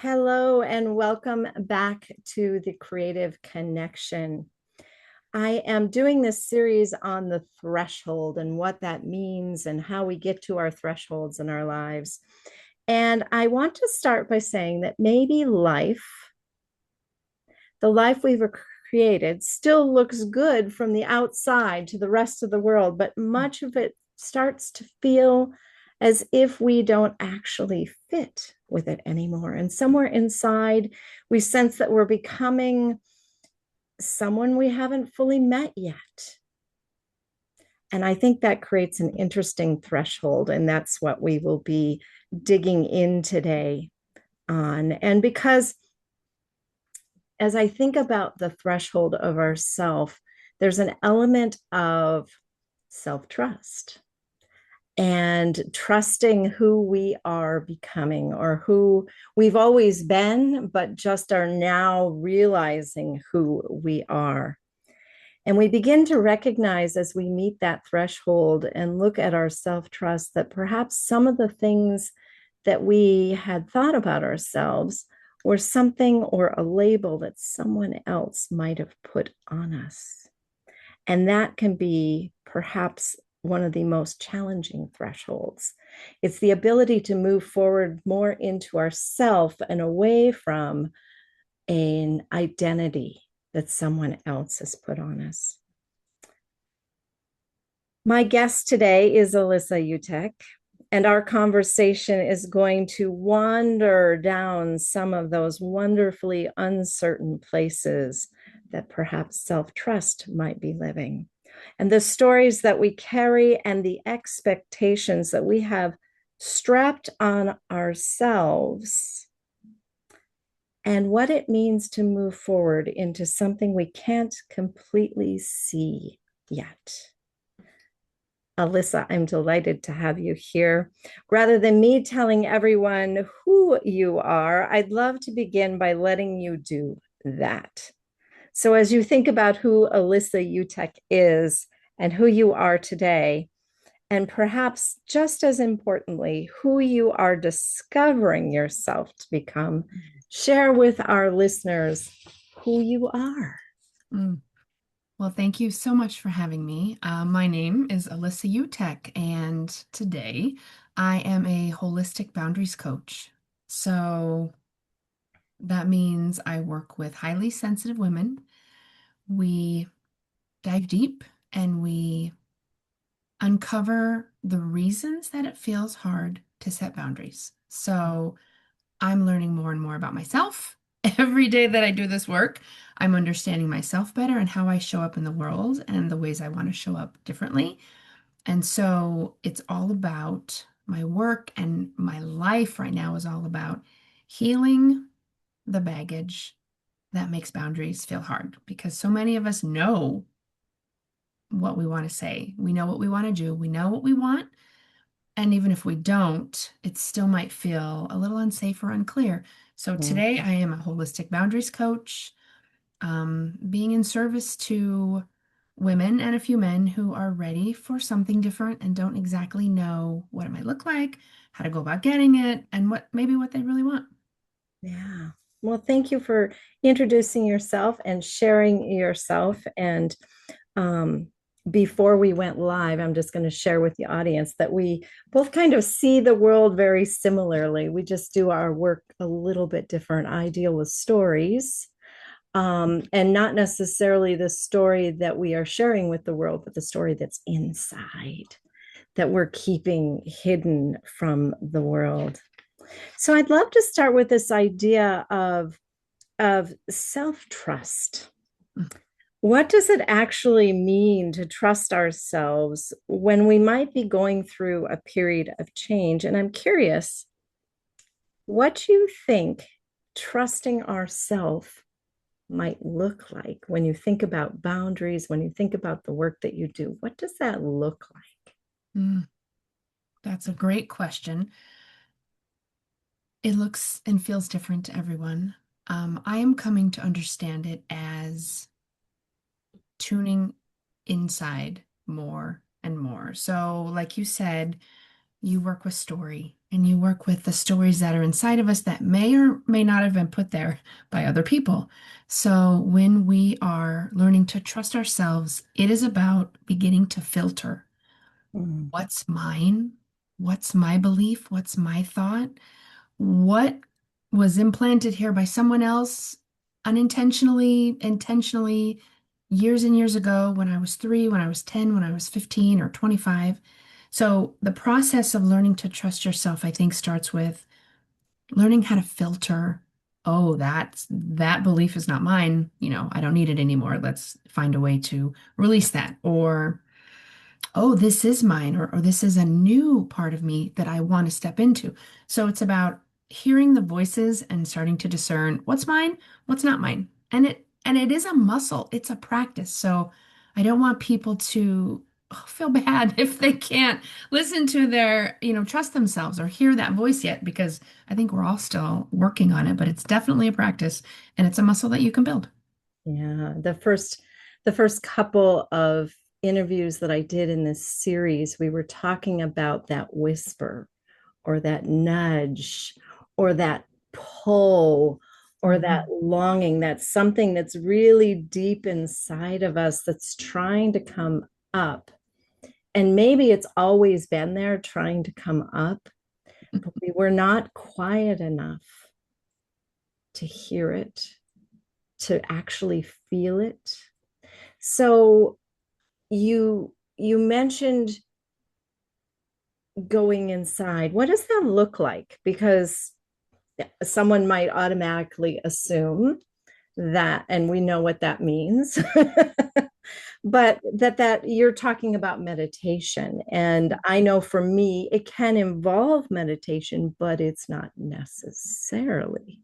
Hello and welcome back to the Creative Connection. I am doing this series on the threshold and what that means and how we get to our thresholds in our lives. And I want to start by saying that maybe the life we've created, still looks good from the outside to the rest of the world, but much of it starts to feel as if we don't actually fit with it anymore. And somewhere inside, we sense that we're becoming someone we haven't fully met yet. And I think that creates an interesting threshold. And that's what we will be digging in today on. And because as I think about the threshold of ourself, there's an element of self-trust and trusting who we are becoming or who we've always been, but just are now realizing who we are. And we begin to recognize as we meet that threshold and look at our self-trust that perhaps some of the things that we had thought about ourselves were something or a label that someone else might have put on us. And that can be perhaps one of the most challenging thresholds. It's the ability to move forward more into ourself and away from an identity that someone else has put on us. My guest today is Alyssa Utecht, and our conversation is going to wander down some of those wonderfully uncertain places that perhaps self-trust might be living, and the stories that we carry and the expectations that we have strapped on ourselves, and what it means to move forward into something we can't completely see yet. Alyssa, I'm delighted to have you here. Rather than me telling everyone who you are, I'd love to begin by letting you do that. So as you think about who Alyssa Utecht is and who you are today, and perhaps just as importantly, who you are discovering yourself to become, share with our listeners who you are. Well, thank you so much for having me. My name is Alyssa Utecht, and today I am a holistic boundaries coach. So that means I work with highly sensitive women. We dive deep and we uncover the reasons that it feels hard to set boundaries. So I'm learning more and more about myself. Every day that I do this work, I'm understanding myself better and how I show up in the world and the ways I want to show up differently. And so it's all about my work, and my life right now is all about healing the baggage that makes boundaries feel hard, because so many of us know what we want to say. We know what we want to do. We know what we want. And even if we don't, it still might feel a little unsafe or unclear. So Mm. today I am a holistic boundaries coach, being in service to women and a few men who are ready for something different and don't exactly know what it might look like, how to go about getting it, and what they really want. Yeah. Well, thank you for introducing yourself and sharing yourself. And um, before we went live, I'm just going to share with the audience that we both kind of see the world very similarly. We just do our work a little bit different. I deal with stories, and not necessarily the story that we are sharing with the world, but the story that's inside that we're keeping hidden from the world. So I'd love to start with this idea of self-trust. What does it actually mean to trust ourselves when we might be going through a period of change? And I'm curious, what you think trusting ourselves might look like when you think about boundaries, when you think about the work that you do? What does that look like? Mm, that's a great question. It looks and feels different to everyone. I am coming to understand it as tuning inside more and more. So, like you said, you work with story. and you work with the stories that are inside of us that may or may not have been put there by other people. So when we are learning to trust ourselves, it is about beginning to filter Mm. what's mine, what's my belief, what's my thought, what was implanted here by someone else unintentionally, intentionally, years and years ago when I was 3, when I was 10, when I was 15 or 25. So the process of learning to trust yourself, I think, starts with learning how to filter. Oh, that belief is not mine. I don't need it anymore. Let's find a way to release that. Or oh, this is mine, or this is a new part of me that I want to step into. So it's about hearing the voices and starting to discern what's mine, what's not mine. And it is a muscle, it's a practice. So I don't want people to feel bad if they can't listen to trust themselves or hear that voice yet, because I think we're all still working on it, but it's definitely a practice and it's a muscle that you can build. Yeah, the first couple of interviews that I did in this series, we were talking about that whisper or that nudge or that pull or that Mhm. longing, that's something that's really deep inside of us that's trying to come up. And maybe it's always been there trying to come up, but we were not quiet enough to hear it, to actually feel it. So you mentioned going inside. What does that look like? Because someone might automatically assume that, and we know what that means, but that you're talking about meditation. And I know for me, it can involve meditation, but it's not necessarily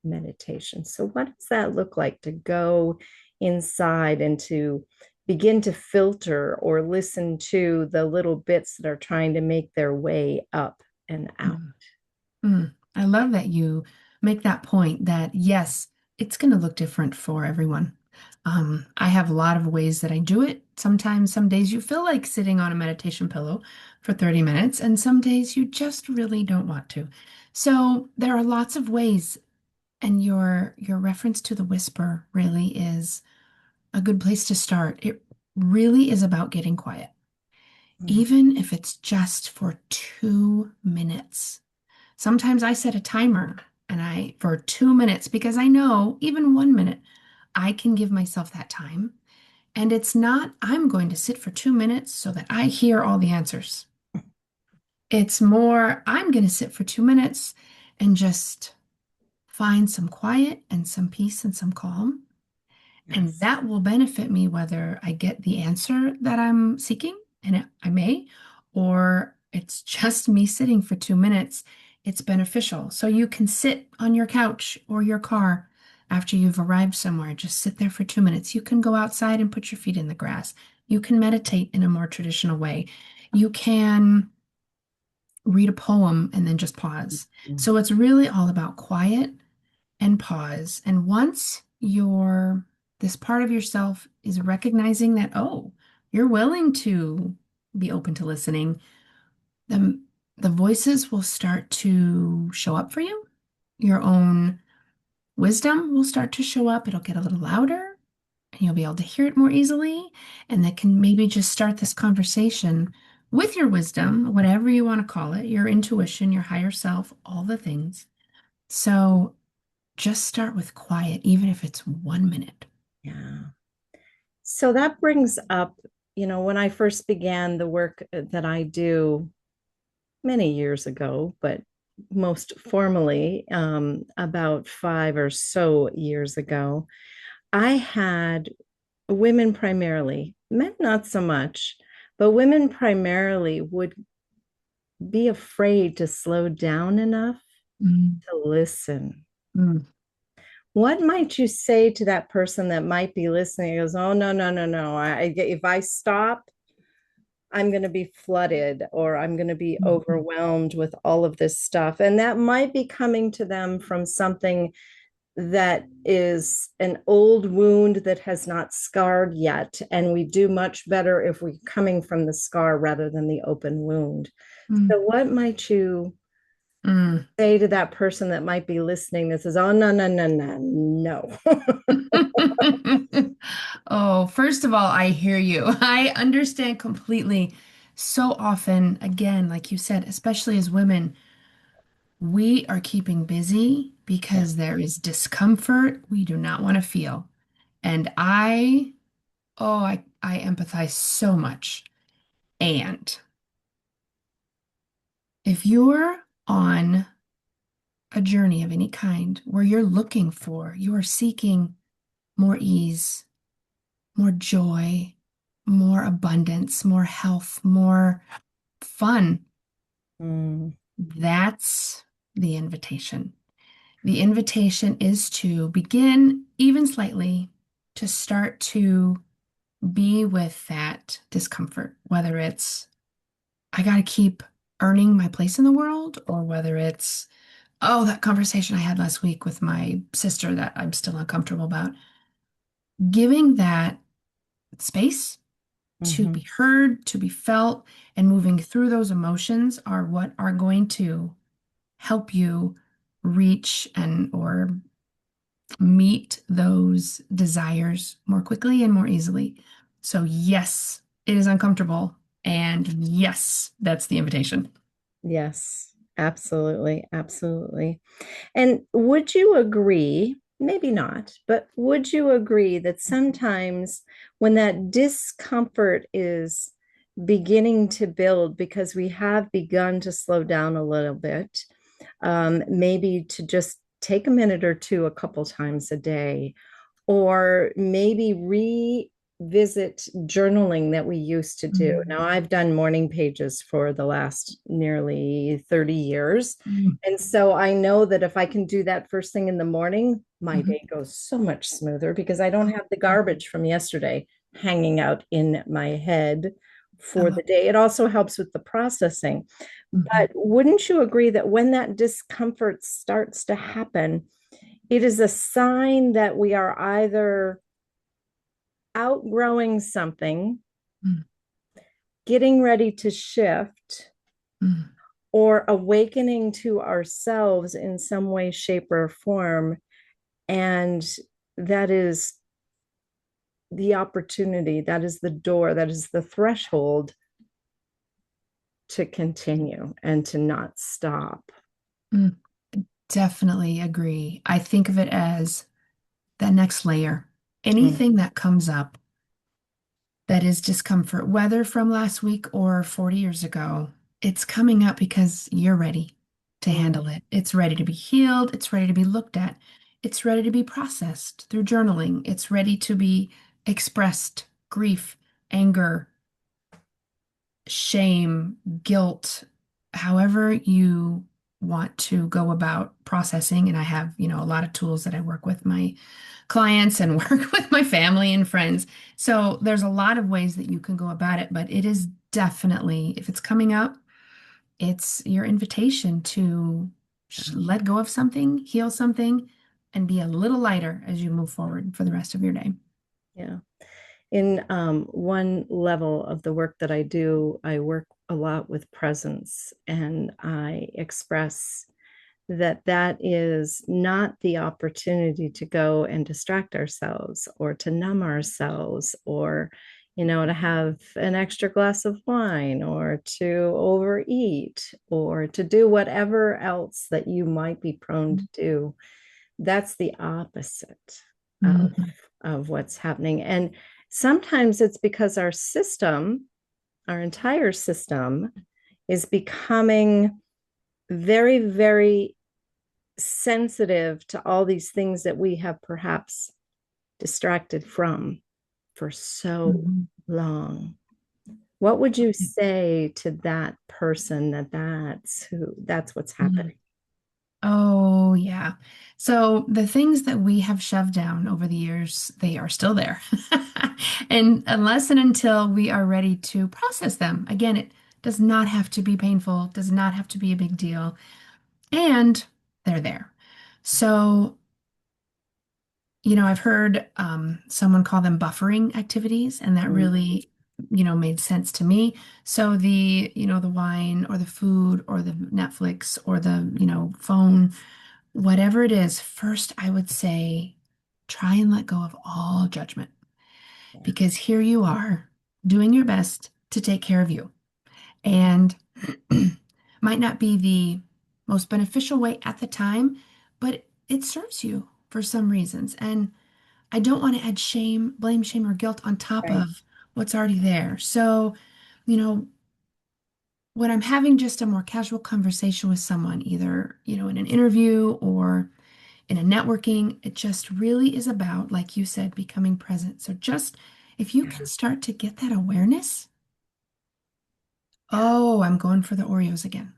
meditation. So, what does that look like to go inside and to begin to filter or listen to the little bits that are trying to make their way up and out? Mm. I love that you make that point that yes, it's going to look different for everyone. I have a lot of ways that I do it. Sometimes, some days you feel like sitting on a meditation pillow for 30 minutes, and some days you just really don't want to. So there are lots of ways, and your reference to the whisper really is a good place to start. It really is about getting quiet, Mm. even if it's just for 2 minutes. Sometimes I set a timer and I for 2 minutes because I know even 1 minute I can give myself that time. And it's not, I'm going to sit for 2 minutes so that I hear all the answers. It's more, I'm going to sit for 2 minutes and just find some quiet and some peace and some calm. And Yes. that will benefit me whether I get the answer that I'm seeking, and I may, or it's just me sitting for 2 minutes. It's beneficial. So you can sit on your couch or your car after you've arrived somewhere, just sit there for 2 minutes. You can go outside and put your feet in the grass. You can meditate in a more traditional way. You can read a poem and then just pause. Mm. So it's really all about quiet and pause. And once this part of yourself is recognizing that, oh, you're willing to be open to listening, the, the voices will start to show up for you. Your own wisdom will start to show up. It'll get a little louder and you'll be able to hear it more easily. And that can maybe just start this conversation with your wisdom, whatever you want to call it, your intuition, your higher self, all the things. So just start with quiet, even if it's 1 minute. Yeah. So that brings up, when I first began the work that I do many years ago, but most formally about 5 or so years ago, I had women primarily, men not so much, but women primarily would be afraid to slow down enough Mm, to listen. mm, What might you say to that person that might be listening? It goes, oh, no, no, no, no. If I stop, I'm going to be flooded or I'm going to be mm, overwhelmed with all of this stuff. And that might be coming to them from something that is an old wound that has not scarred yet. And we do much better if we're coming from the scar rather than the open wound. mm. So, what might you Mm. say to that person that might be listening that says, oh, no, no, no, no, no. Oh, first of all, I hear you. I understand completely. So often, again, like you said, especially as women, we are keeping busy Yeah. because there is discomfort we do not want to feel. And I empathize so much. And if you're on a journey of any kind where you are seeking more ease, more joy, more abundance, more health, more fun, Mm, that's the invitation. The invitation is to begin even slightly to start to be with that discomfort, whether it's I got to keep earning my place in the world, or whether it's, oh, that conversation I had last week with my sister that I'm still uncomfortable about. Giving that space to mhm. be heard, to be felt, and moving through those emotions are what are going to help you reach and or meet those desires more quickly and more easily. So, yes, it is uncomfortable. And yes, that's the invitation. Yes, absolutely. Absolutely. And would you agree, maybe not, but would you agree that sometimes when that discomfort is beginning to build because we have begun to slow down a little bit, maybe to just take a minute or two a couple times a day, or maybe revisit journaling that we used to do. Mm, Now, I've done morning pages for the last nearly 30 years. mm, And so I know that if I can do that first thing in the morning, my mhm. day goes so much smoother because I don't Oh, have the garbage from yesterday hanging out in my head I for love the day. It also helps with the processing. it. Mhm, But wouldn't you agree that when that discomfort starts to happen, it is a sign that we are either outgrowing something, mm, getting ready to shift, mm, or awakening to ourselves in some way, shape, or form. And that is the opportunity, that is the door, that is the threshold to continue and to not stop. mm. Definitely agree. I think of it as that next layer. Mm, Anything that comes up that is discomfort, whether from last week or 40 years ago, it's coming up because you're ready to mm, handle it. It's ready to be healed. It's ready to be looked at. It's ready to be processed through journaling. It's ready to be expressed grief, anger, shame, guilt, however you want to go about processing. And I have, a lot of tools that I work with my clients and work with my family and friends. So there's a lot of ways that you can go about it, but it is definitely, if it's coming up, it's your invitation to let go of something, heal something, and be a little lighter as you move forward for the rest of your day. yeah. In one level of the work that I do, I work a lot with presence, and I express that that is not the opportunity to go and distract ourselves or to numb ourselves or to have an extra glass of wine or to overeat or to do whatever else that you might be prone to do. That's the opposite of Mhm. what's happening. And sometimes it's because our system, our entire system, is becoming very, very sensitive to all these things that we have perhaps distracted from for so Mhm. long. What would you say to that person that's what's Mhm. happening? Oh, yeah. So the things that we have shoved down over the years, they are still there. And unless and until we are ready to process them, again, it does not have to be painful, does not have to be a big deal, and they're there. So, I've heard someone call them buffering activities, and that Mm, really made sense to me. So the wine or the food or the Netflix or the phone, whatever it is, first I would say try and let go of all judgment Yeah. because here you are doing your best to take care of you. And might not be the most beneficial way at the time, but it serves you for some reasons. And I don't want to add shame, blame, shame, or guilt on top Right. of what's already there. So, you know, when I'm having just a more casual conversation with someone, either in an interview or in a networking, it just really is about, like you said, becoming present. So just if you can Yeah. start to get that awareness, Yeah. oh, I'm going for the Oreos again.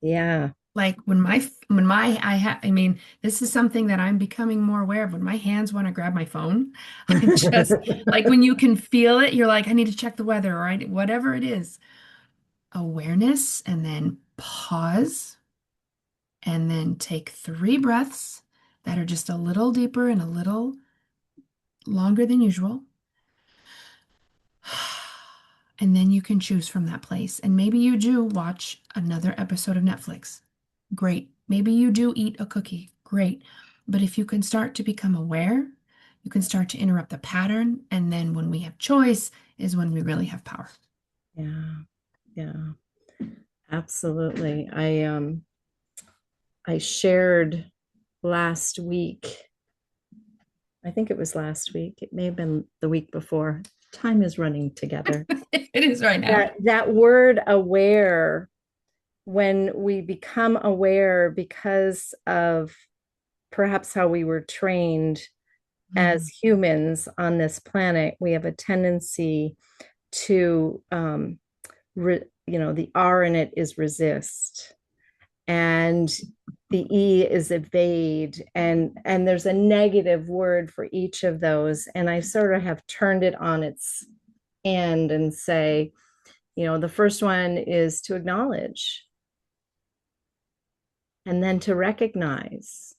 Yeah. Like when my I mean, this is something that I'm becoming more aware of. When my hands want to grab my phone, I'm just like when you can feel it, you're like, I need to check the weather or whatever it is. Awareness and then pause and then take 3 breaths that are just a little deeper and a little longer than usual. And then you can choose from that place. And maybe you do watch another episode of Netflix. Great. Maybe you do eat a cookie. Great. But if you can start to become aware, you can start to interrupt the pattern. And then when we have choice is when we really have power. Yeah. Yeah. Absolutely. I shared last week. I think it was last week. It may have been the week before. Time is running together. It is right now. That word aware, when we become aware because of perhaps how we were trained as Mhm. humans on this planet, we have a tendency to, the R in it is resist, and the E is evade, and there's a negative word for each of those. And I sort of have turned it on its end and say, the first one is to acknowledge and then to recognize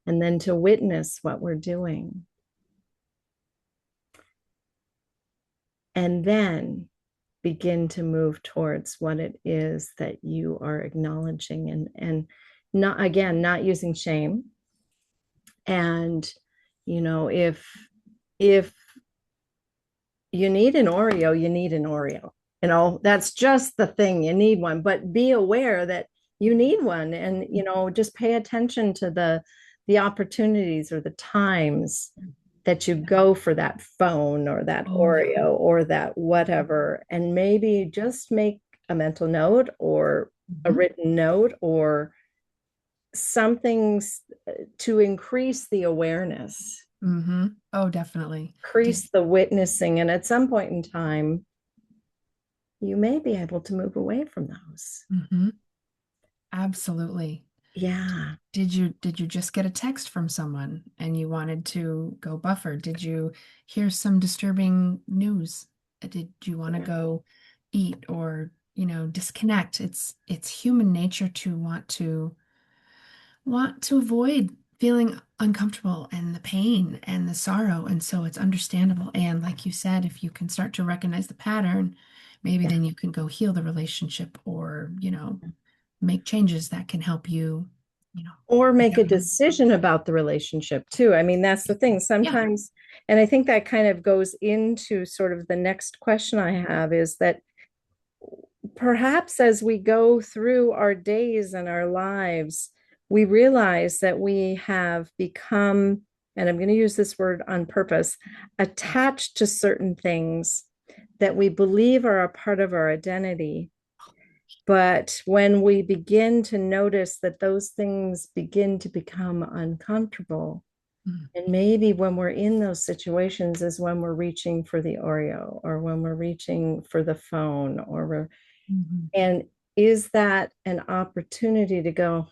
and then to witness what we're doing. And then begin to move towards what it is that you are acknowledging, and not, again, not using shame. And if you need an Oreo, you need an Oreo. That's just the thing. You need one, but be aware that you need one, and just pay attention to the opportunities or the times that you go for that phone or that Oh, yeah. Oreo or that whatever, and maybe just make a mental note or a Mhm. written note or something to increase the awareness, Oh, definitely. Did increase the witnessing, and at some point in time, you may be able to move away from those. mhm. Absolutely. Yeah. Did you just get a text from someone and you wanted to go buffer? Did you hear some disturbing news? Did you want to Yeah. go eat or, disconnect? It's human nature to want to avoid feeling uncomfortable and the pain and the sorrow. And so it's understandable. And like you said, if you can start to recognize the pattern, maybe Yeah. then you can go heal the relationship or, make changes that can help you know, Or get make a out of. decision about the relationship too. I mean, that's the thing. Yeah. Sometimes, and I think that kind of goes into sort of the next question I have, is that perhaps as we go through our days and our lives, we realize that we have become, and I'm going to use this word on purpose, attached to certain things that we believe are a part of our identity. But when we begin to notice that those things begin to become uncomfortable, Mm, and maybe when we're in those situations is when we're reaching for the Oreo or when we're reaching for the phone, or mhm, and is that an opportunity to go,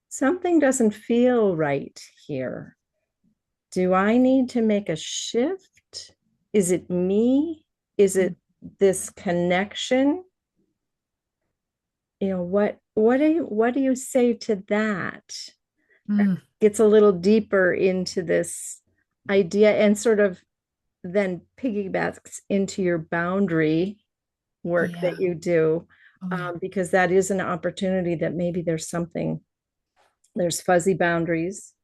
something doesn't feel right here. Do I need to make a shift? Is it me? Is mm, it this connection? What do you say to that? mm, Gets a little deeper into this idea and sort of then piggybacks into your boundary work that Yeah. you do, Oh, yeah. because that is an opportunity that maybe there's fuzzy boundaries,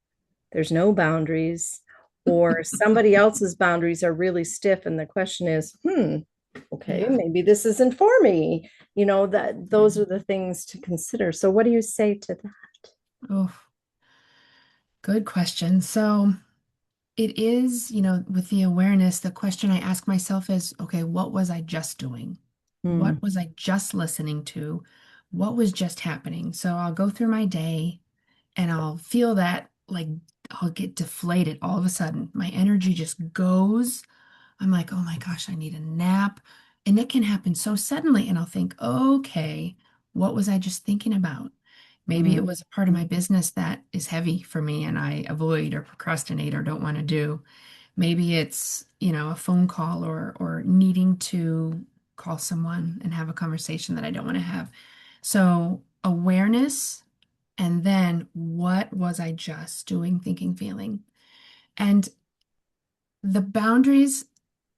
there's no boundaries, or somebody else's boundaries are really stiff. And the question is, okay, Yeah. maybe this isn't for me. That those are the things to consider. So what do you say to that? Oh, good question. So it is, with the awareness, the question I ask myself is, okay, what was I just doing? Hmm. What was I just listening to? What was just happening? So I'll go through my day and I'll feel that like I'll get deflated all of a sudden. My energy just goes. I'm like, oh my gosh, I need a nap. And it can happen so suddenly. And I'll think, okay, what was I just thinking about? Maybe it Hmm. was a part of my business that is heavy for me and I avoid or procrastinate or don't want to do. Maybe it's, a phone call or needing to call someone and have a conversation that I don't want to have. So awareness, and then what was I just doing, thinking, feeling? And the boundaries,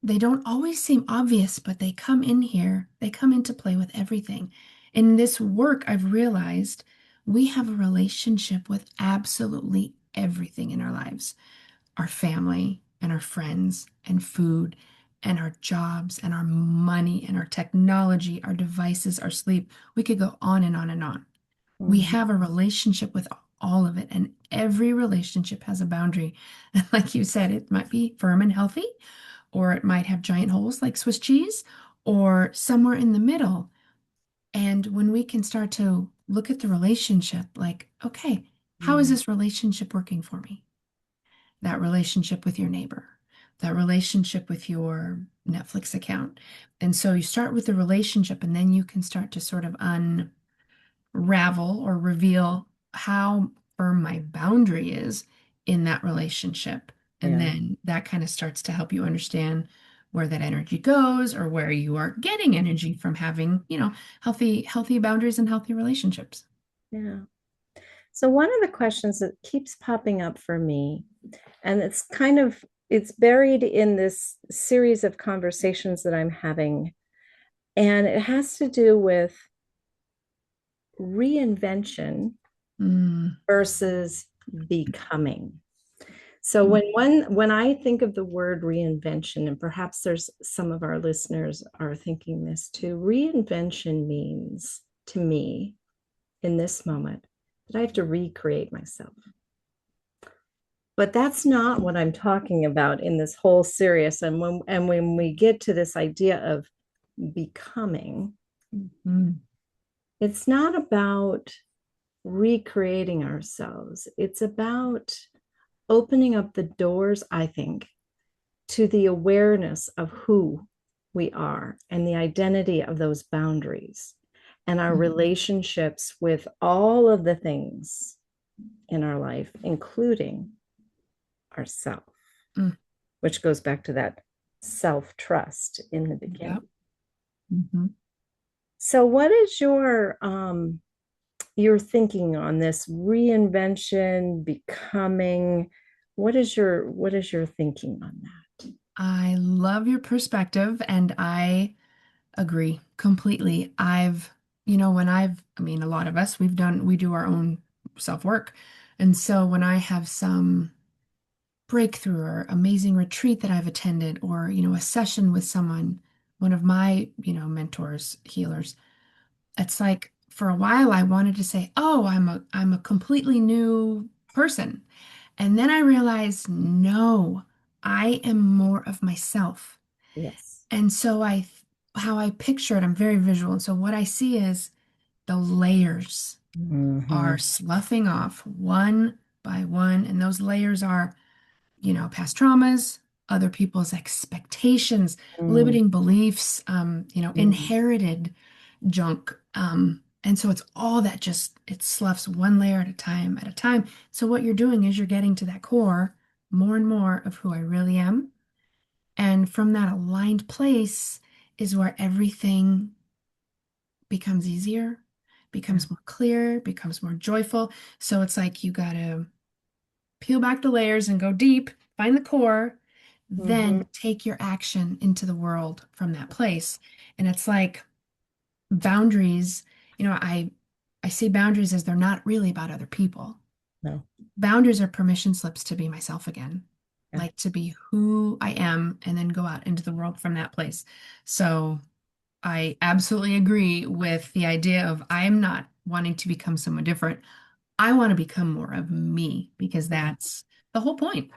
they don't always seem obvious, but they come in here. They come into play with everything. In this work, I've realized we have a relationship with absolutely everything in our lives, our family and our friends and food and our jobs and our money and our technology, our devices, our sleep. We could go on and on and on. We Hmm. have a relationship with all of it, and every relationship has a boundary. And like you said, it might be firm and healthy, or it might have giant holes like Swiss cheese, or somewhere in the middle. And when we can start to look at the relationship, like, okay, how is Hmm. this relationship working for me? That relationship with your neighbor, that relationship with your Netflix account. And so you start with the relationship, and then you can start to sort of unravel or reveal how firm my boundary is in that relationship. And Yeah. then that kind of starts to help you understand where that energy goes or where you are getting energy from having, healthy boundaries and healthy relationships. Yeah. So one of the questions that keeps popping up for me, and it's buried in this series of conversations that I'm having, and it has to do with reinvention Mm, versus becoming. So mm, when I think of the word reinvention, and perhaps there's some of our listeners are thinking this too, reinvention means to me in this moment that I have to recreate myself. But that's not what I'm talking about in this whole series. And when we get to this idea of becoming, mm, it's not about recreating ourselves. It's about opening up the doors, I think, to the awareness of who we are and the identity of those boundaries and our mm, relationships with all of the things in our life, including ourself, mm. which goes back to that self trust in the Yep. beginning. Mhm. So, what is your thinking on this reinvention, becoming? What is your thinking on that? I love your perspective and I agree completely. I mean, a lot of us, we do our own self-work. And so when I have some breakthrough or amazing retreat that I've attended, or, a session with someone, one of my, mentors, healers, it's like for a while I wanted to say, "Oh, I'm a completely new person." And then I realized, no, I am more of myself. Yes. And so how I picture it, I'm very visual. And so what I see is the layers Mhm. are sloughing off one by one. And those layers are, past traumas, other people's expectations, Mm. limiting beliefs, Mm. inherited junk. And so it's all that it sloughs one layer at a time at a time. So what you're doing is you're getting to that core more and more of who I really am. And from that aligned place is where everything becomes easier, Yeah. becomes more clear, becomes more joyful. So it's like you got to peel back the layers and go deep, find the core, Hmm. then take your action into the world from that place. And it's like boundaries, I see boundaries as they're not really about other people. No. Boundaries are permission slips to be myself again, Yeah. like to be who I am and then go out into the world from that place. So I absolutely agree with the idea of I'm not wanting to become someone different. I want to become more of me because Yeah. that's the whole point.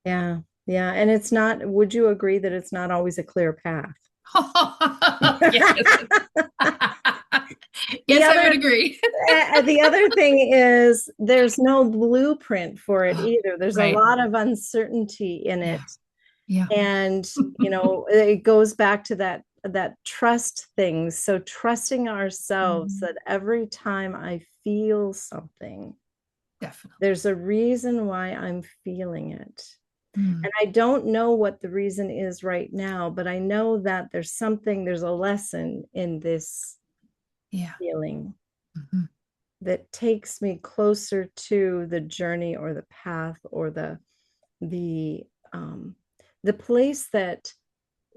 Yeah. Yeah. And it's not, would you agree that it's not always a clear path? Yes. The Yes, I would other agree. the other thing is there's no blueprint for it either. There's a Right. lot of uncertainty in Yeah. it. Yeah. And, it goes back to that trust thing. So trusting ourselves Mhm. that every time I feel something, Definitely. there's a reason why I'm feeling it. Mm. And I don't know what the reason is right now, but I know that there's a lesson in this Yeah. feeling Mhm. that takes me closer to the journey or the path or the um the place that,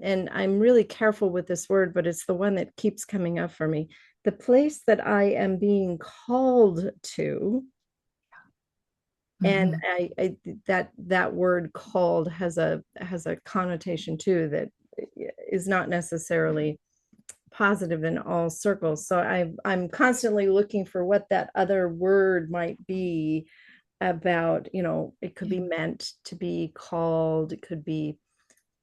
and I'm really careful with this word, but it's the one that keeps coming up for me, the place that I am being called to. And Mhm. that word called has a connotation too that is not necessarily positive in all circles. So I'm constantly looking for what that other word might be about, it could Yeah. be meant to be called, it could be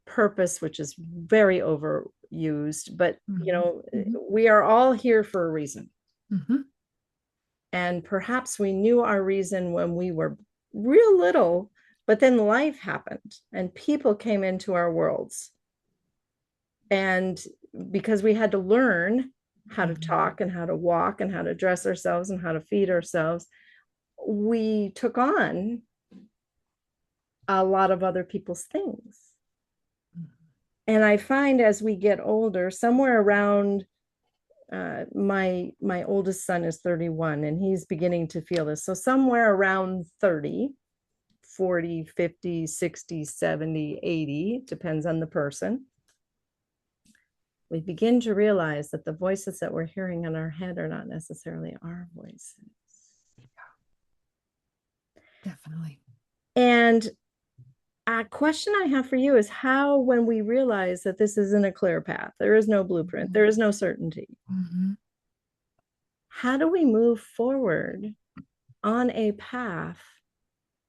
purpose, which is very overused, but Mhm. Mhm. we are all here for a reason. Mhm. And perhaps we knew our reason when we were real little, but then life happened and people came into our worlds. And because we had to learn how to Mhm. talk and how to walk and how to dress ourselves and how to feed ourselves, we took on a lot of other people's things. And I find as we get older, somewhere around my oldest son is 31 and he's beginning to feel this. So somewhere around 30, 40, 50, 60, 70, 80, depends on the person, we begin to realize that the voices that we're hearing in our head are not necessarily our voices. Definitely. And a question I have for you is how, when we realize that this isn't a clear path, there is no blueprint, there Mhm. is no certainty, Mhm. how do we move forward on a path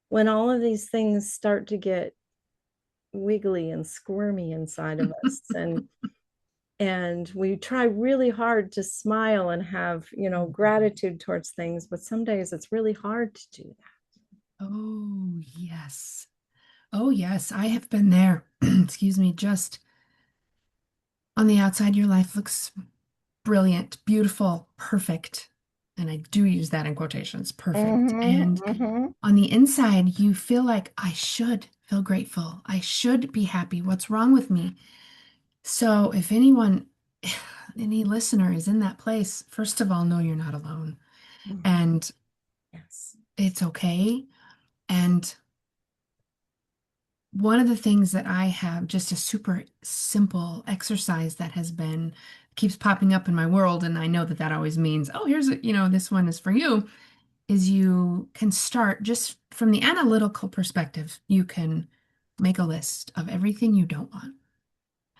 when all of these things start to get wiggly and squirmy inside of us, and we try really hard to smile and have gratitude towards things, but some days it's really hard to do Oh, yes. Oh, yes. I have been there. Excuse me. Just on the outside, your life looks brilliant, beautiful, perfect. And I do use that in quotations, that. perfect. And Mm-hmm. on the inside, you feel like I should feel grateful. I should be happy. What's wrong with me? So if anyone, any listener is in that place, first of all, know you're not alone Mm-hmm. and Yes. it's okay. And one of the things that I have, just a super simple exercise that has been keeps popping up in my world, and I know that that always means, oh, here's a, this one is for you, is you can start just from the analytical perspective. You can make a list of everything you don't want.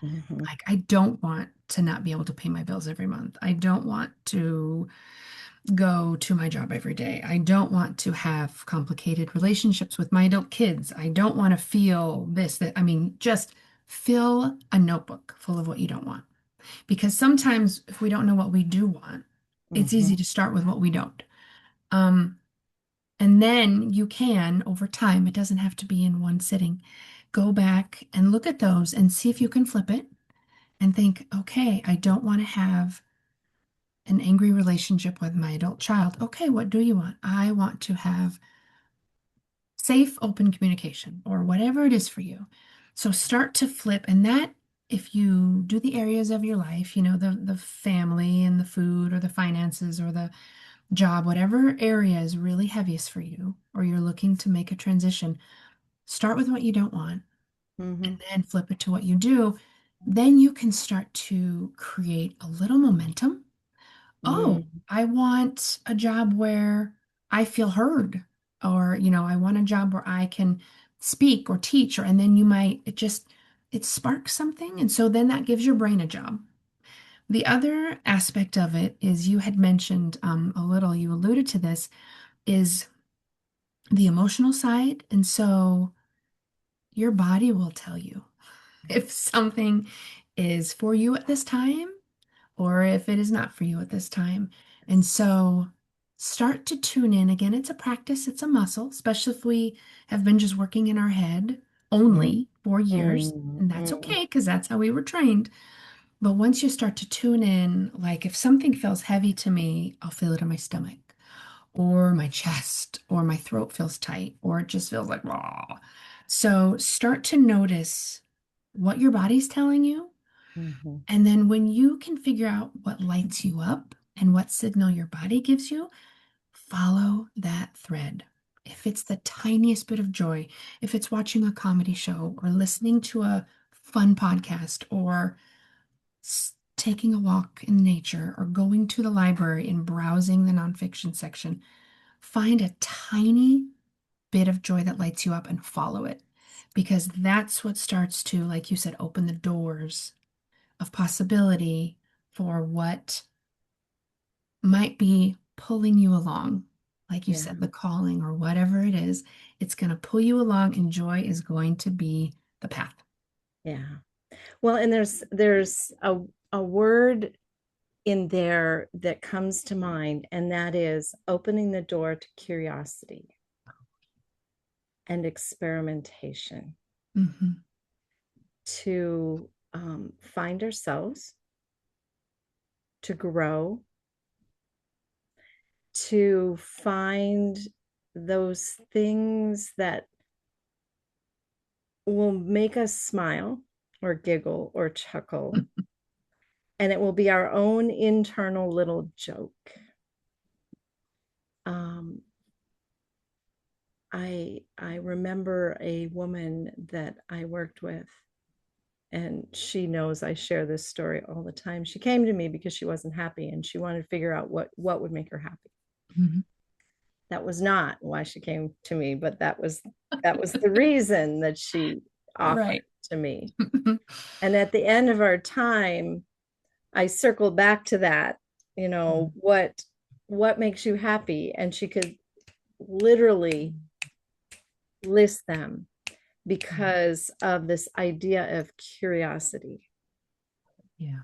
Mm-hmm. Like, I don't want to not be able to pay my bills every month. I don't want to go to my job every day. I don't want to have complicated relationships with my adult kids. I don't want to feel this, that. I mean, just fill a notebook full of what you don't want. Because sometimes if we don't know what we do want, it's Mm-hmm. easy to start with what we don't. Um, and then you can, over time, it doesn't have to be in one sitting, go back and look at those and see if you can flip it and think, okay, I don't want to have an angry relationship with my adult child. Okay, what do you want? I want to have safe, open communication or whatever it is for you. So start to flip, and that if you do the areas of your life, the family and the food or the finances or the job, whatever area is really heaviest for you, or you're looking to make a transition, start with what you don't want Mm-hmm. and then flip it to what you do, then you can start to create a little momentum. Oh, Mm-hmm. I want a job where I feel heard, or, I want a job where I can speak or teach, and then it sparks something. And so then that gives your brain a job. The other aspect of it is you had mentioned a little, you alluded to this, is the emotional side. And so your body will tell you if something is for you at this time or if it is not for you at this time. And so start to tune in. Again, it's a practice, it's a muscle, especially if we have been just working in our head only for years. And that's Mm-hmm. okay because that's how we were trained. But once you start to tune in, like if something feels heavy to me, I'll feel it in my stomach or my chest or my throat feels tight or it just feels like raw. So start to notice what your body's telling you. Mm-hmm. And then when you can figure out what lights you up and what signal your body gives you, follow that thread. If it's the tiniest bit of joy, if it's watching a comedy show or listening to a fun podcast or taking a walk in nature or going to the library and browsing the nonfiction section, find a tiny bit of joy that lights you up and follow it. Because that's what starts to, like you said, open the doors of possibility for what might be pulling you along. Like you Yeah. said, the calling or whatever it is, it's going to pull you along, and joy is going to be the path. Yeah. Well, and there's a word in there that comes to mind, and that is opening the door to curiosity and experimentation, Hmm. to find ourselves, to grow, to find those things that will make us smile or giggle or chuckle. And it will be our own internal little joke. Um, I remember a woman that I worked with, and she knows I share this story all the time. She came to me because she wasn't happy and she wanted to figure out what would make her happy. Hmm. That was not why she came to me, but that was the reason that she offered Right. to me. And at the end of our time, I circled back to that, what makes you happy? And she could literally list them because of this idea of curiosity. Yeah.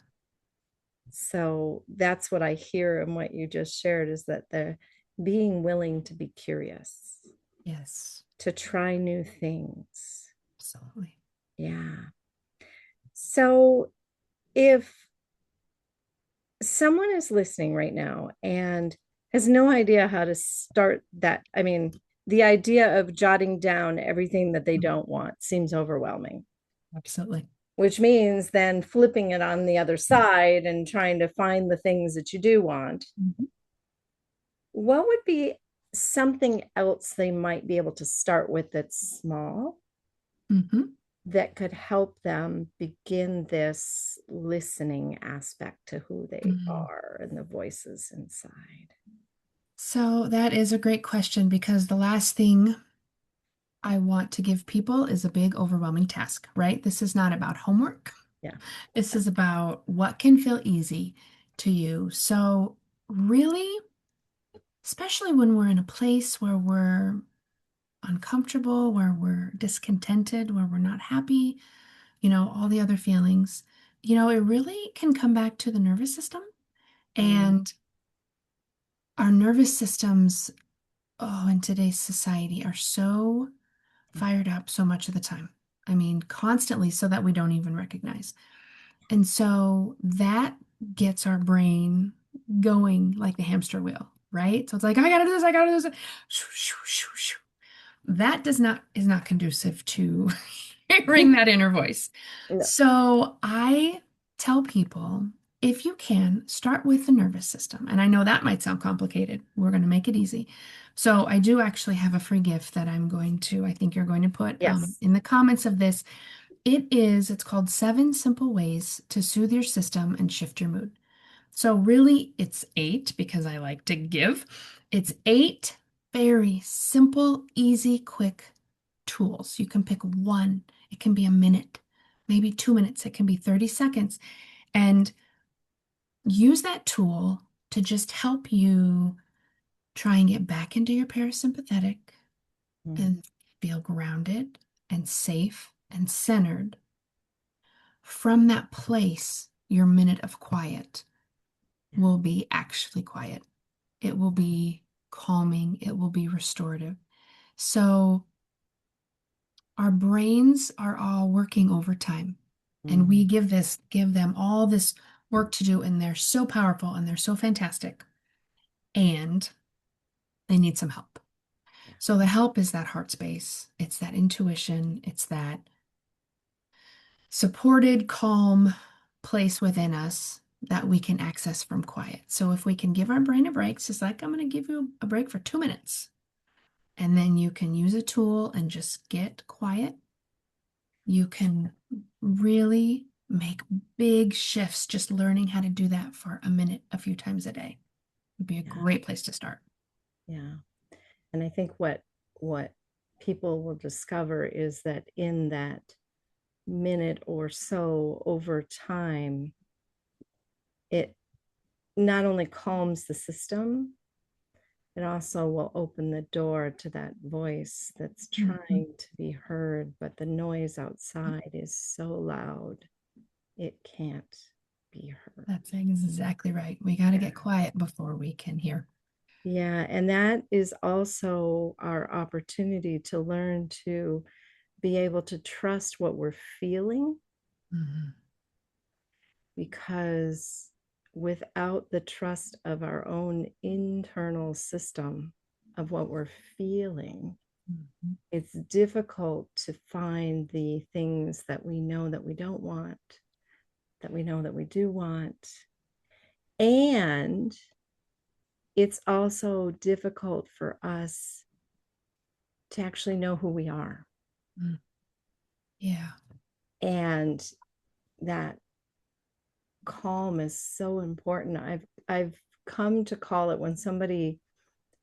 So that's what I hear in what you just shared, is that the being willing to be curious, Yes. to try new things. Absolutely. Yeah. So if someone is listening right now and has no idea how to start that, I mean, the idea of jotting down everything that they don't want seems overwhelming, Absolutely. which means then flipping it on the other side and trying to find the things that you do want. Mhm. What would be something else they might be able to start with that's small, Mhm. that could help them begin this listening aspect to who they Mhm. are and the voices inside? So that is a great question because the last thing I want to give people is a big, overwhelming task, right? This is not about homework. Yeah. This is about what can feel easy to you. So, really, especially when we're in a place where we're uncomfortable, where we're discontented, where we're not happy, all the other feelings, it really can come back to the nervous system. Mm, And our nervous systems, oh, in today's society are so fired up so much of the time. I mean, constantly, so that we don't even recognize. And so that gets our brain going like the hamster wheel, right? So it's like, I gotta do this, I gotta do this. Shoo, shoo, shoo, shoo. That is not conducive to hearing that inner voice. no. So I tell people, if you can, start with the nervous system. And I know that might sound complicated. We're going to make it easy. So I do actually have a free gift that I think you're going to put Yes. in the comments of this. It's called Seven Simple Ways to Soothe Your System and Shift Your Mood. So really, it's eight because I like to give. It's eight very simple, easy, quick tools. You can pick one. It can be a minute, maybe 2 minutes. It can be 30 seconds. And use that tool to just help you try and get back into your parasympathetic Mm. and feel grounded and safe and centered. From that place, your minute of quiet will be actually quiet. It will be calming. It will be restorative. So our brains are all working overtime, and we Mm. give them all this work to do, and they're so powerful and they're so fantastic, and they need some help. So the help is that heart space. It's that intuition. It's that supported, calm place within us that we can access from quiet. So if we can give our brain a break, it's just like, I'm going to give you a break for 2 minutes. And then you can use a tool and just get quiet. You can really make big shifts just learning how to do that for a minute, a few times a day would be a Yeah. great place to start. Yeah. And I think what people will discover is that in that minute or so over time, it not only calms the system, it also will open the door to that voice that's Mhm. trying to be heard, but the noise outside is so loud, it can't be heard. That's exactly right. We got to Yeah. get quiet before we can hear. Yeah. And that is also our opportunity to learn to be able to trust what we're feeling, Mhm. because without the trust of our own internal system of what we're feeling, Mhm. it's difficult to find the things that we know that we don't want, that we know that we do want. And it's also difficult for us to actually know who we are. Mm. Yeah. And that calm is so important. I've come to call it when somebody,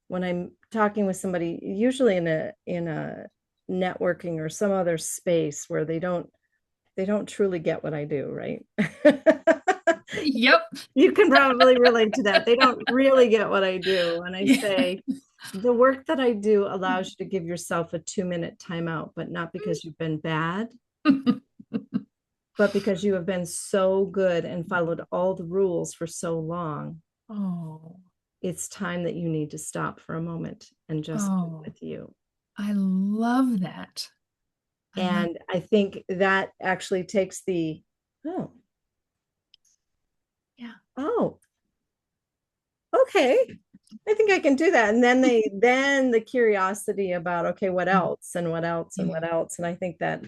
when I'm talking with somebody, usually in a networking or some other space where they don't truly get what I do, right? Yep. You can probably relate to that. They don't really get what I do. And I Yeah. say, the work that I do allows you to give yourself a 2-minute timeout, but not because you've been bad, but because you have been so good and followed all the rules for so long. Oh, It's time that you need to stop for a moment and just be oh, with you. I love that. I love, And I think that actually takes oh, yeah. oh, okay, I think I can do that. And then the curiosity about, okay, what else and what else and what Yeah. else. And I think that,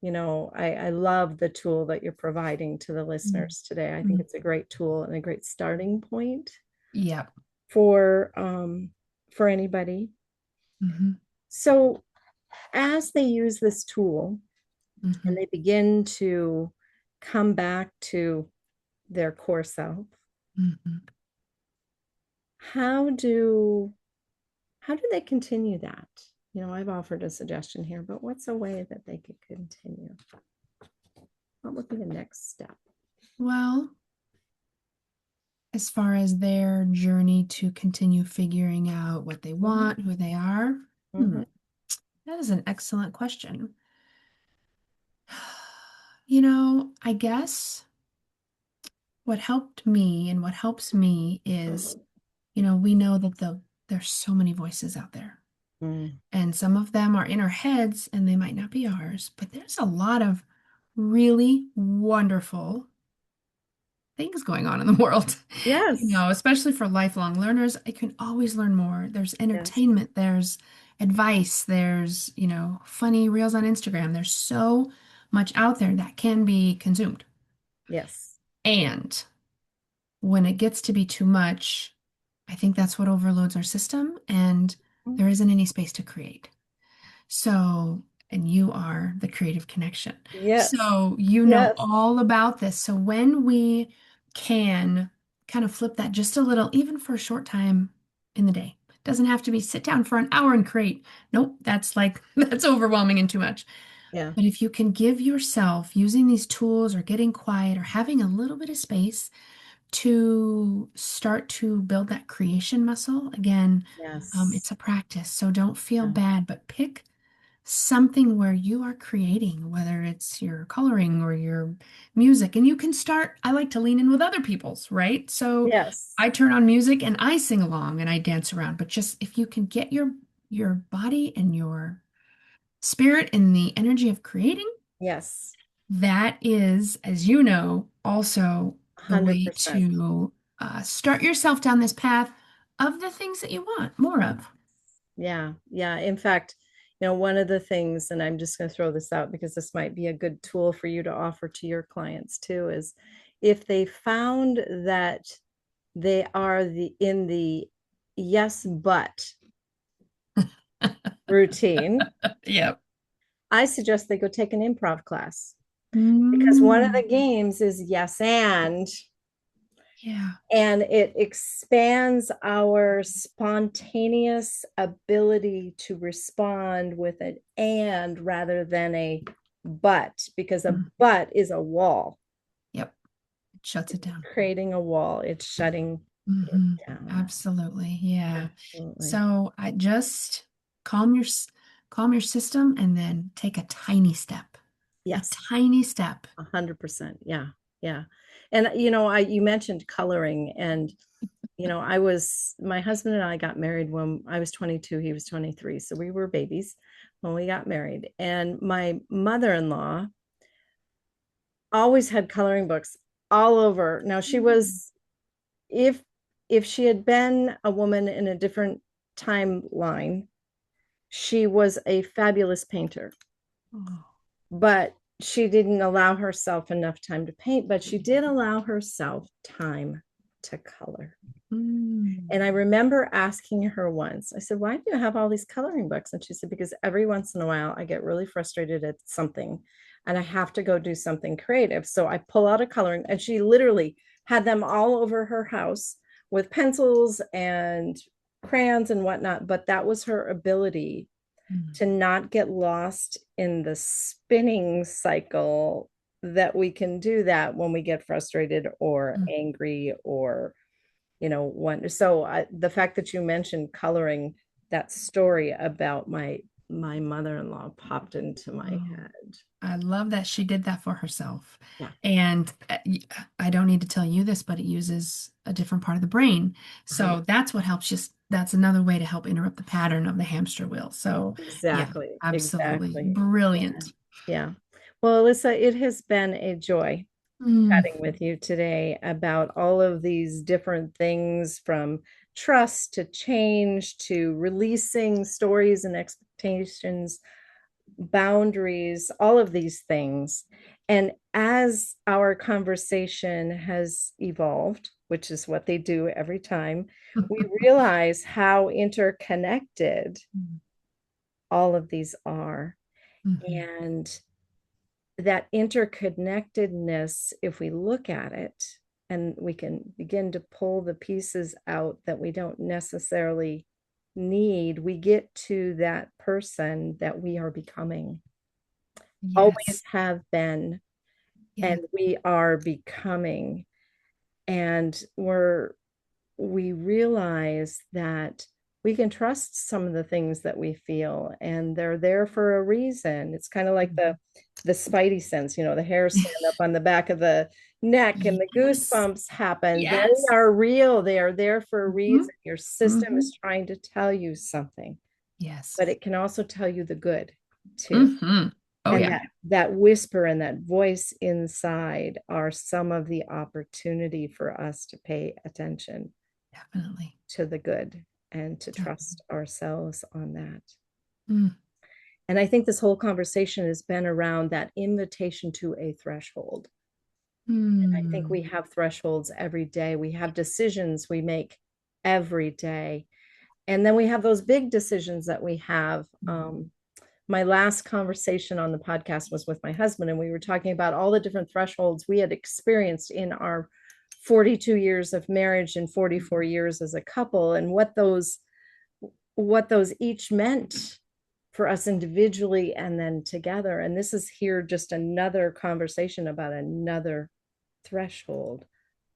I love the tool that you're providing to the Mm. listeners today. I think Mm. it's a great tool and a great starting point Yep. for for anybody. Hmm. So as they use this tool and Hmm. they begin to come back to their core self, Hmm. how do how do they continue that? I've offered a suggestion here, but what's a way that they could continue? What would be the next step? Well, as far as their journey to continue figuring out what they Mhm, want, who they are, hmm, mhm, that is an excellent question. I guess what helped me and what helps me is, we know that there's so many voices out there. mm. And some of them are in our heads and they might not be ours, but there's a lot of really wonderful things going on in the world. Yes, Especially for lifelong learners, I can always learn more. There's yes, entertainment, there's advice, there's, funny reels on Instagram. There's so much out there that can be consumed. yes. And when it gets to be too much, I think that's what overloads our system, and Mm, there isn't any space to create. So and you are the creative connection. Yes. So you know Yes. all about this. So when we can kind of flip that just a little, even for a short time in the day, doesn't have to be sit down for an hour and create. Nope, that's like that's overwhelming and too much. Yeah. But if you can give yourself using these tools or getting quiet or having a little bit of space to start to build that creation muscle, again, Yes. it's a practice. So don't feel Yeah. bad, but pick something where you are creating, whether it's your coloring or your music. And you can start, I like to lean in with other people's, right? So Yes. I turn on music and I sing along and I dance around. But just if you can get your body and your spirit in the energy of creating, Yes. that is, as you know, also the way 100%. to start yourself down this path of the things that you want more of. Yeah. Yeah. In fact, one of the things, and I'm just going to throw this out because this might be a good tool for you to offer to your clients too, is if they found that they are in the yes, but routine, Yep. I suggest they go take an improv class because one of Mm, the games is yes yeah. and it expands our spontaneous ability to respond with an and rather than a but, because a Mm, but is a wall. yep. It shuts it down. Creating a wall, it's shutting it Hmm. down. Absolutely. Yeah. Absolutely. So I just calm calm your system and then take a tiny step. A Yes. tiny step. 100%. Yeah. Yeah. And you mentioned coloring, and my husband and I got married when I was 22, he was 23. So we were babies when we got married. And my mother-in-law always had coloring books all over. Now she Mm. was, if she had been a woman in a different timeline, she was a fabulous painter, Oh. but she didn't allow herself enough time to paint, but she did allow herself time to color. Mm. And I remember asking her once, I said, why do you have all these coloring books? And she said, because every once in a while I get really frustrated at something and I have to go do something creative. So I pull out a coloring, and she literally had them all over her house with pencils and crayons and whatnot. But that was her ability Mm. to not get lost in the spinning cycle that we can do that when we get frustrated or Mm. angry or one. So the fact that you mentioned coloring, that story about my mother-in-law popped into my Oh. head. I love that she did that for herself. Yeah, And I don't need to tell you this, but it uses a different part of the brain. 100. So that's what helps just, that's another way to help interrupt the pattern of the hamster wheel. So yeah, Exactly, absolutely. exactly. Yeah, Brilliant. yeah. Well, Alyssa, it has been a joy Mm, chatting with you today about all of these different things, from trust to change to releasing stories and expectations, boundaries, all of these things. And as our conversation has evolved, which is what they do every time, we realize how interconnected all of these are. mhm. And that interconnectedness, if we look at it and we can begin to pull the pieces out that we don't necessarily need, we get to that person that we are becoming, always Yes. have been, Yeah. and we are becoming. And we realize that we can trust some of the things that we feel, and they're there for a reason. It's kind of like the spidey sense, the hairs stand up on the back of the neck and the Yes. goosebumps happen. They Yes. are real. They are there for a Hmm. reason. Your system Hmm. is trying to tell you something, Yes. but it can also tell you the good too. Hmm. Oh And yeah, that whisper and that voice inside are some of the opportunity for us to pay attention definitely. to the good and to Definitely. trust ourselves on that. Mm. And I think this whole conversation has been around that invitation to a threshold. I think we Mm. have thresholds every day. We have decisions we make every day. And then we have those big decisions that we have. my last conversation on the podcast was with my husband, and we were talking about all the different thresholds we had experienced in our 42 years of marriage and 44 years as a couple, and what those each meant for us individually and then together. And this is here just another conversation about another threshold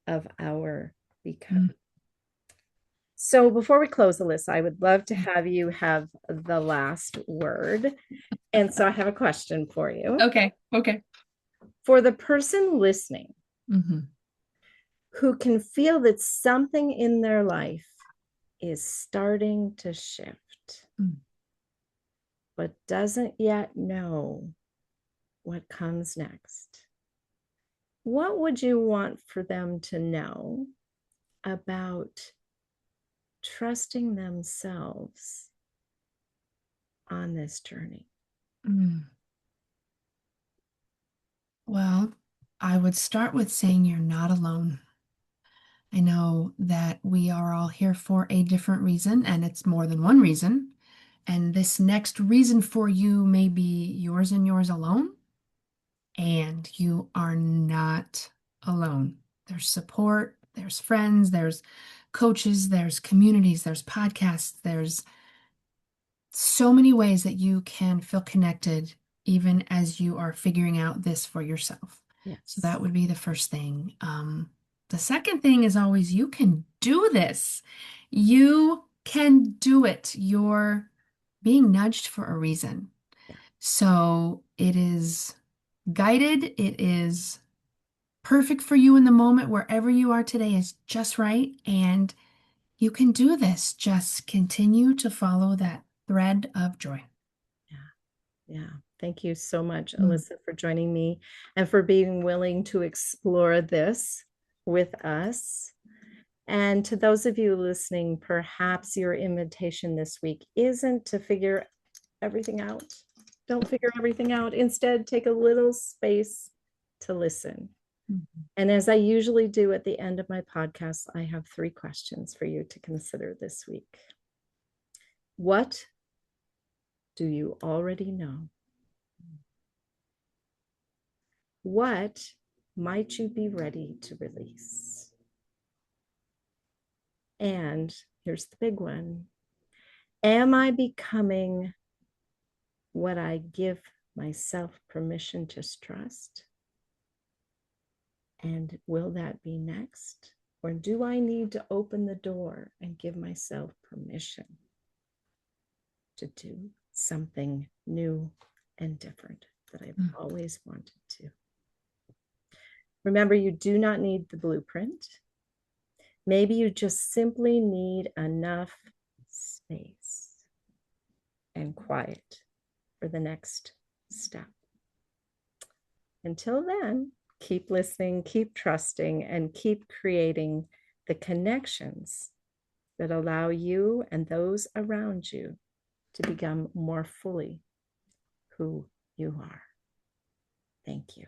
of our become. So before we close, Alyssa, I would love to have you have the last word. And so I have a question for you. Okay. Okay. For the person listening Mm-hmm. who can feel that something in their life is starting to shift, but doesn't yet know what comes next, what would you want for them to know about trusting themselves on this journey? Well, I would start with saying you're not alone. I know that we are all here for a different reason, and it's more than one reason. And this next reason for you may be yours and yours alone, and you are not alone. There's support, there's friends, there's coaches, there's communities, there's podcasts, there's so many ways that you can feel connected even as you are figuring out this for yourself. Yes. So that would be the first thing. The second thing is always you can do this. You can do it. You're being nudged for a reason. Yeah. So it is guided. It is perfect for you in the moment. Wherever you are today is just right. And you can do this. Just continue to follow that thread of joy. Yeah. Thank you so much, Alyssa, for joining me and for being willing to explore this with us. And to those of you listening, perhaps your invitation this week isn't to figure everything out. Don't figure everything out. Instead, take a little space to listen. And as I usually do at the end of my podcast, I have 3 questions for you to consider this week. What do you already know? What might you be ready to release? And here's the big one. Am I becoming what I give myself permission to trust? And will that be next? Or do I need to open the door and give myself permission to do something new and different that I've always wanted to? Remember, you do not need the blueprint. Maybe you just simply need enough space and quiet for the next step. Until then, keep listening, keep trusting, and keep creating the connections that allow you and those around you to become more fully who you are. Thank you.